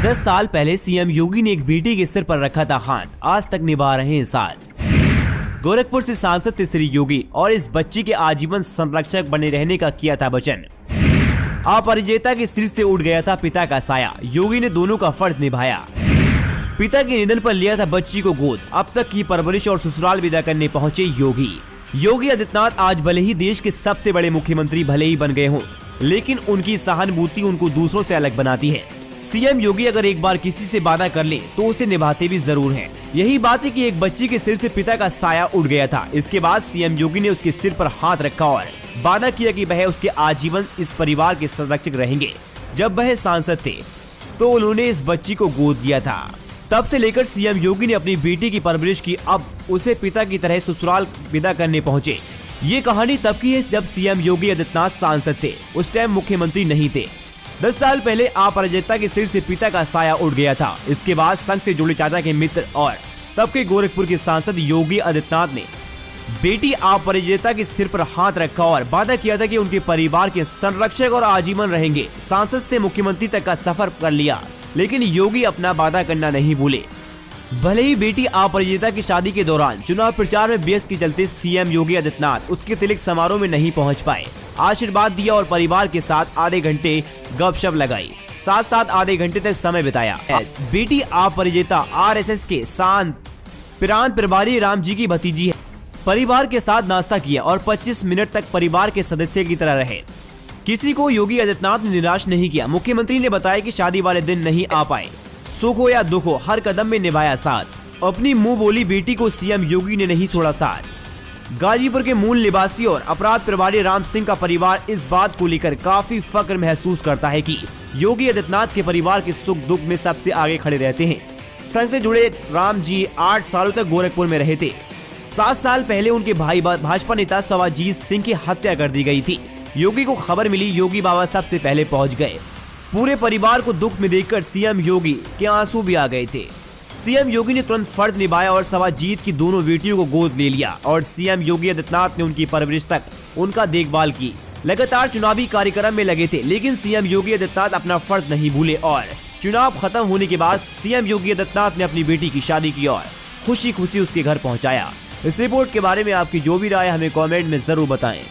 10 साल पहले सीएम योगी ने एक बेटी के सिर पर रखा था हाथ, आज तक निभा रहे हैं साथ। गोरखपुर से सांसद थे श्री योगी और इस बच्ची के आजीवन संरक्षक बने रहने का किया था वचन। अपरिजेता के सिर से उड़ गया था पिता का साया, योगी ने दोनों का फर्ज निभाया। पिता के निधन पर लिया था बच्ची को गोद, अब तक की परवरिश और ससुराल विदा करने पहुंचे योगी आदित्यनाथ आज भले ही देश के सबसे बड़े मुख्यमंत्री भले ही बन गए हों, लेकिन उनकी सहानुभूति उनको दूसरों से अलग बनाती है। सीएम योगी अगर एक बार किसी से वादा कर ले तो उसे निभाते भी जरूर हैं। यही बात है कि एक बच्ची के सिर से पिता का साया उड़ गया था। इसके बाद सीएम योगी ने उसके सिर पर हाथ रखा और वादा किया कि वह उसके आजीवन इस परिवार के संरक्षक रहेंगे। जब वह सांसद थे तो उन्होंने इस बच्ची को गोद दिया था। तब से लेकर सीएम योगी ने अपनी बेटी की परवरिश की, अब उसे पिता की तरह ससुराल विदा करने पहुंचे। ये कहानी तब की है जब सीएम योगी आदित्यनाथ सांसद थे, उस टाइम मुख्यमंत्री नहीं थे। 10 साल पहले अपराजिता के सिर से पिता का साया उड़ गया था। इसके बाद संघ से जुड़े चाचा के मित्र और तब के गोरखपुर के सांसद योगी आदित्यनाथ ने बेटी अपराजिता के सिर पर हाथ रखा और वादा किया था कि उनके परिवार के संरक्षक और आजीवन रहेंगे। सांसद से मुख्यमंत्री तक का सफर कर लिया, लेकिन योगी अपना वादा करना नहीं भूले। भले ही बेटी अपराजिता की शादी के दौरान चुनाव प्रचार में व्यस्त के चलते सीएम योगी आदित्यनाथ उसके तिलक समारोह में नहीं पहुंच पाए, आशीर्वाद दिया और परिवार के साथ आधे घंटे गपशप लगाई, साथ आधे घंटे तक समय बिताया। बेटी अपराजिता आरएसएस के शांत प्रांत प्रभारी राम जी की भतीजी है। परिवार के साथ नाश्ता किया और 25 मिनट तक परिवार के सदस्य की तरह रहे। किसी को योगी आदित्यनाथ ने निराश नहीं किया। मुख्यमंत्री ने बताया कि शादी वाले दिन नहीं आ पाए, सुख हो या दुख हो हर कदम में निभाया साथ। अपनी मुंह बोली बेटी को सीएम योगी ने नहीं छोड़ा साथ। गाजीपुर के मूल निवासी और अपराध प्रभारी राम सिंह का परिवार इस बात को लेकर काफी फक्र महसूस करता है कि योगी आदित्यनाथ के परिवार के सुख दुख में सबसे आगे खड़े रहते हैं। संघ से जुड़े राम जी 8 सालों तक गोरखपुर में रहे थे। 7 साल पहले उनके भाई भाजपा नेता सवाजीत सिंह की हत्या कर दी गई थी। योगी को खबर मिली, योगी बाबा सबसे पहले पहुंच गए। पूरे परिवार को दुख में देखकर सीएम योगी के आंसू भी आ गए थे। सीएम योगी ने तुरंत फर्ज निभाया और सवाजीत की दोनों बेटियों को गोद ले लिया और सीएम योगी आदित्यनाथ ने उनकी परवरिश तक उनका देखभाल की। लगातार चुनावी कार्यक्रम में लगे थे, लेकिन सीएम योगी आदित्यनाथ अपना फर्ज नहीं भूले और चुनाव खत्म होने के बाद सीएम योगी आदित्यनाथ ने अपनी बेटी की शादी की और खुशी खुशी उसके घर पहुंचाया। इस रिपोर्ट के बारे में आपकी जो भी राय हमें कमेंट में जरूर बताएं।